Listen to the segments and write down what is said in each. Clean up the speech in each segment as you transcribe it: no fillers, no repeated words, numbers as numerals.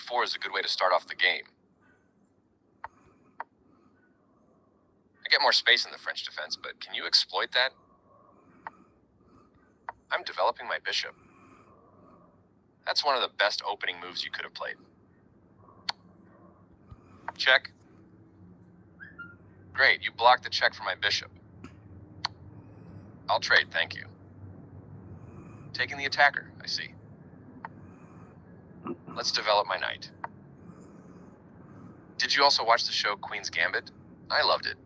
e4 is a good way to start off the game. I get more space in the French defense, but can you exploit that? I'm developing my bishop. That's one of the best opening moves you could have played. Check. Great, you blocked the check for my bishop. I'll trade, thank you. Taking the attacker, I see. Let's develop my knight. Did you also watch the show Queen's Gambit? I loved it.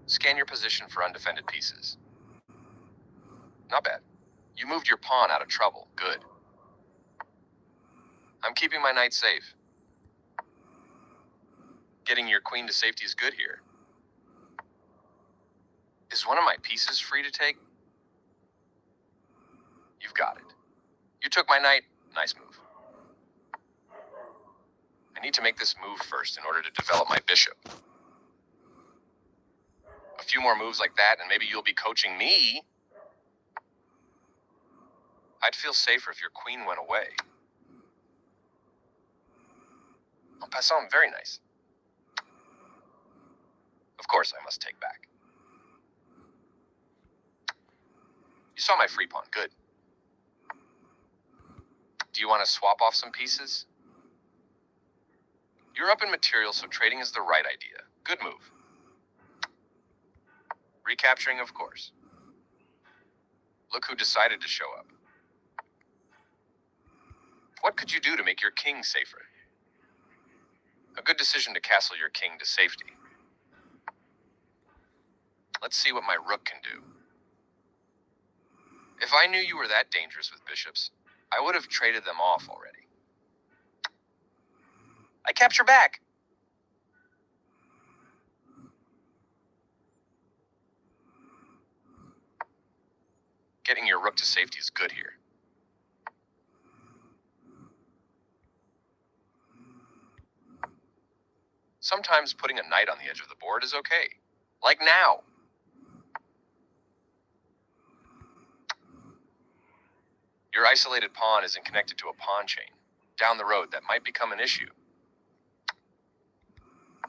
Scan your position for undefended pieces. Not bad. You moved your pawn out of trouble. Good. I'm keeping my knight safe. Getting your queen to safety is good here. Is one of my pieces free to take? You've got it. You took my knight. Nice move. I need to make this move first in order to develop my bishop. A few more moves like that, and maybe you'll be coaching me. I'd feel safer if your queen went away. En passant, very nice. Of course, I must take back. You saw my free pawn. Good. Do you want to swap off some pieces? You're up in material, so trading is the right idea. Good move. Recapturing, of course. Look who decided to show up. What could you do to make your king safer? A good decision to castle your king to safety. Let's see what my rook can do. If I knew you were that dangerous with bishops, I would have traded them off already. I capture back. Getting your rook to safety is good here. Sometimes putting a knight on the edge of the board is okay. Like now. Your isolated pawn isn't connected to a pawn chain. Down the road, that might become an issue.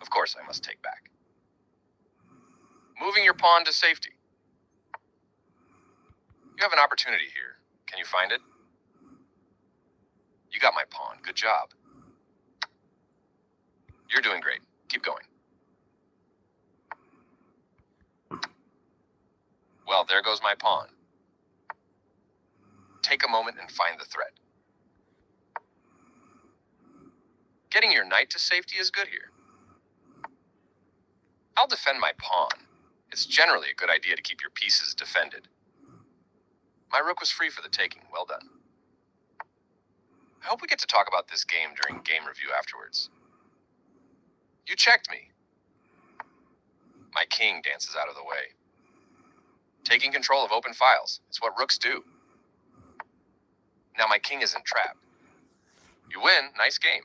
Of course, I must take back. Moving your pawn to safety. You have an opportunity here. Can you find it? You got my pawn. Good job. You're doing great. Keep going. Well, there goes my pawn. Take a moment and find the threat. Getting your knight to safety is good here. I'll defend my pawn. It's generally a good idea to keep your pieces defended. My rook was free for the taking. Well done. I hope we get to talk about this game during game review afterwards. You checked me. My king dances out of the way. Taking control of open files. It's what rooks do. Now my king isn't trapped. You win. Nice game.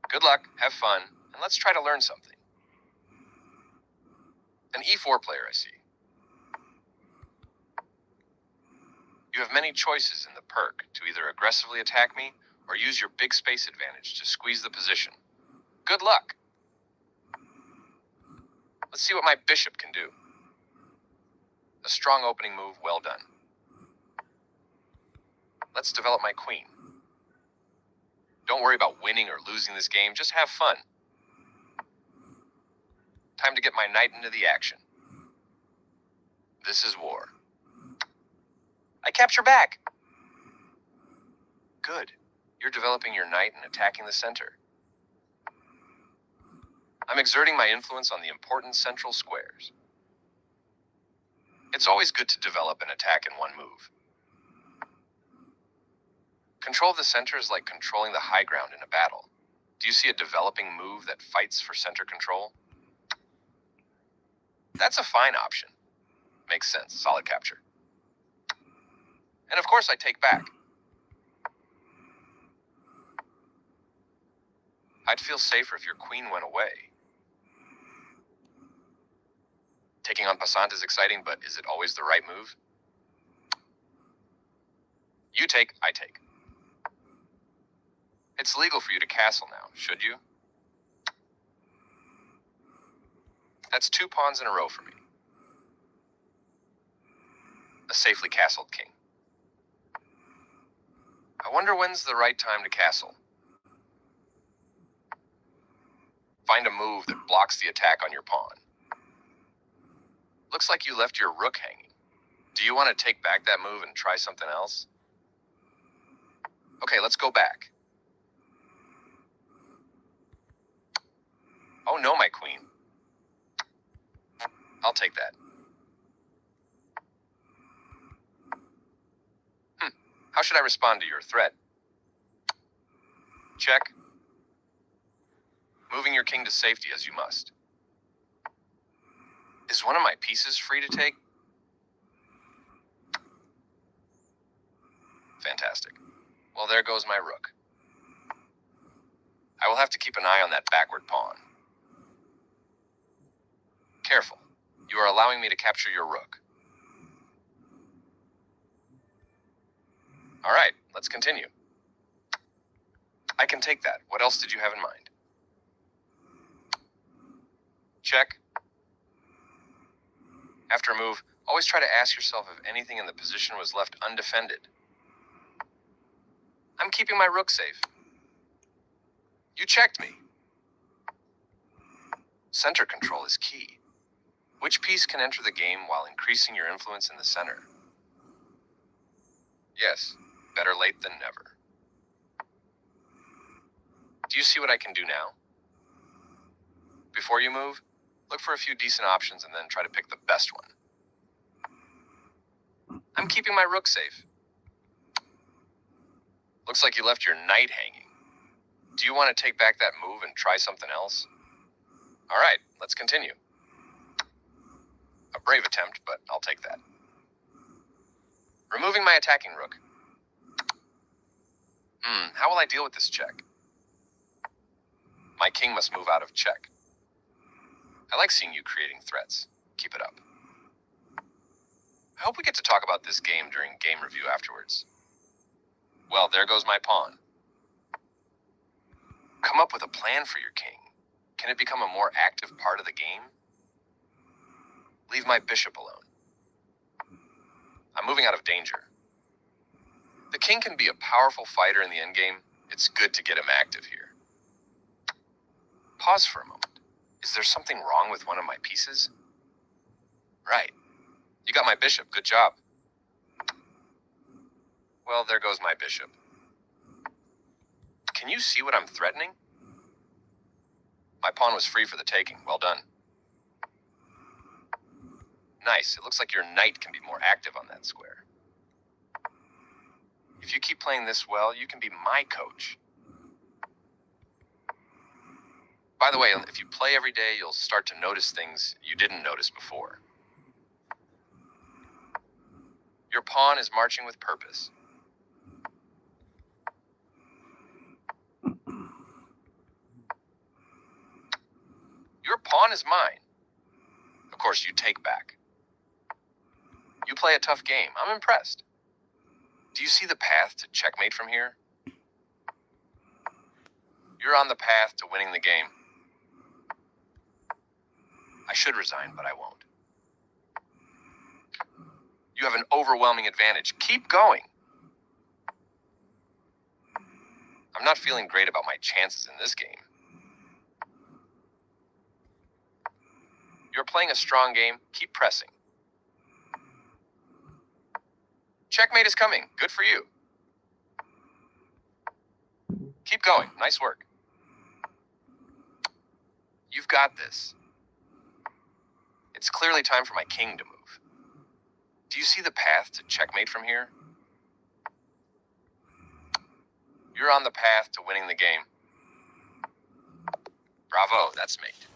Good luck, have fun, and let's try to learn something. An e4 player, I see. You have many choices in the perk to either aggressively attack me or use your big space advantage to squeeze the position. Good luck. Let's see what my bishop can do. A strong opening move, well done. Let's develop my queen. Don't worry about winning or losing this game, just have fun. Time to get my knight into the action. This is war. I capture back. Good. You're developing your knight and attacking the center. I'm exerting my influence on the important central squares. It's always good to develop and attack in one move. Control of the center is like controlling the high ground in a battle. Do you see a developing move that fights for center control? That's a fine option. Makes sense. Solid capture. And of course I take back. I'd feel safer if your queen went away. Taking on Passant is exciting, but is it always the right move? You take, I take. It's legal for you to castle now, should you? That's 2 pawns in a row for me. A safely castled king. I wonder when's the right time to castle. Find a move that blocks the attack on your pawn. Looks like you left your rook hanging. Do you want to take back that move and try something else? Okay, let's go back. Oh no, my queen. I'll take that. How should I respond to your threat? Check. Moving your king to safety as you must. Is one of my pieces free to take? Fantastic. Well, there goes my rook. I will have to keep an eye on that backward pawn. Careful. You are allowing me to capture your rook. All right, let's continue. I can take that. What else did you have in mind? Check. After a move, always try to ask yourself if anything in the position was left undefended. I'm keeping my rook safe. You checked me. Center control is key. Which piece can enter the game while increasing your influence in the center? Yes, better late than never. Do you see what I can do now? Before you move, look for a few decent options and then try to pick the best one. I'm keeping my rook safe. Looks like you left your knight hanging. Do you want to take back that move and try something else? All right, let's continue. A brave attempt, but I'll take that. Removing my attacking rook. How will I deal with this check? My king must move out of check. I like seeing you creating threats. Keep it up. I hope we get to talk about this game during game review afterwards. Well, there goes my pawn. Come up with a plan for your king. Can it become a more active part of the game? Leave my bishop alone. I'm moving out of danger. The king can be a powerful fighter in the endgame. It's good to get him active here. Pause for a moment. Is there something wrong with one of my pieces? Right. You got my bishop. Good job. Well, there goes my bishop. Can you see what I'm threatening? My pawn was free for the taking. Well done. Nice. It looks like your knight can be more active on that square. If you keep playing this well, you can be my coach. By the way, if you play every day, you'll start to notice things you didn't notice before. Your pawn is marching with purpose. Your pawn is mine. Of course, you take back. You play a tough game. I'm impressed. Do you see the path to checkmate from here? You're on the path to winning the game. I should resign, but I won't. You have an overwhelming advantage. Keep going. I'm not feeling great about my chances in this game. You're playing a strong game. Keep pressing. Checkmate is coming. Good for you. Keep going. Nice work. You've got this. It's clearly time for my king to move. Do you see the path to checkmate from here? You're on the path to winning the game. Bravo, that's mate.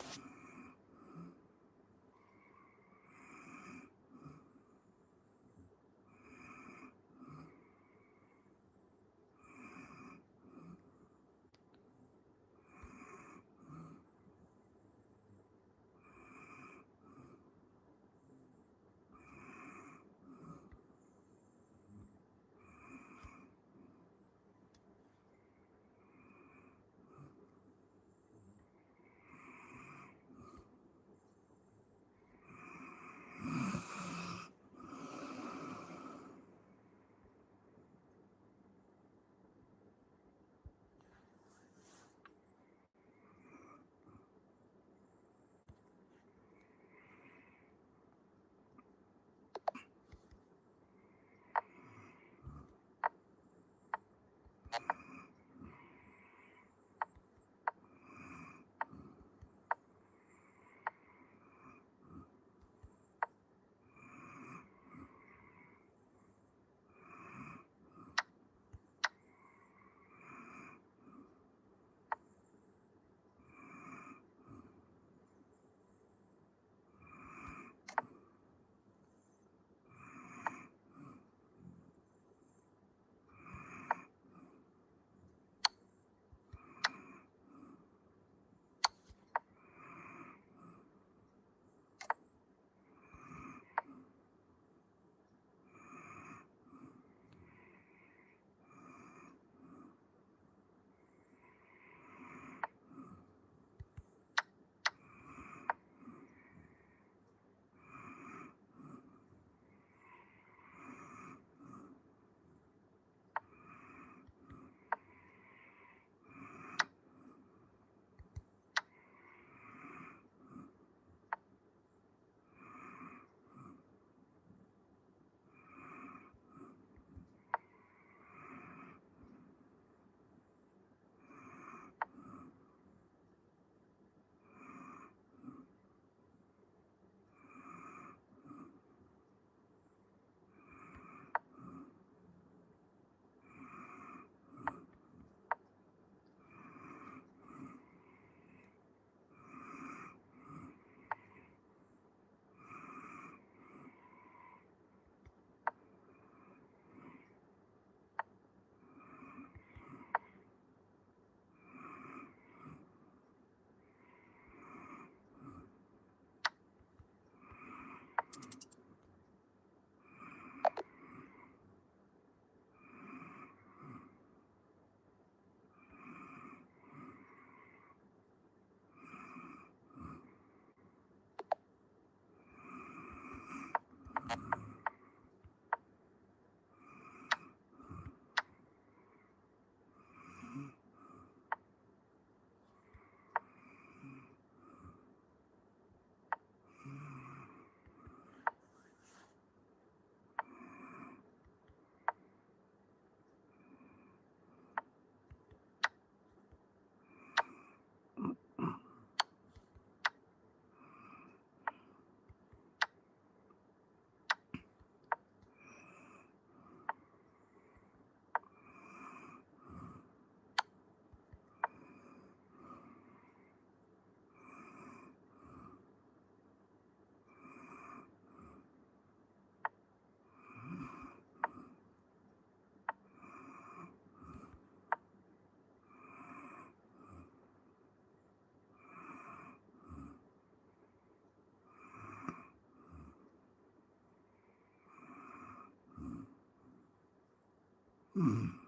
Hmm.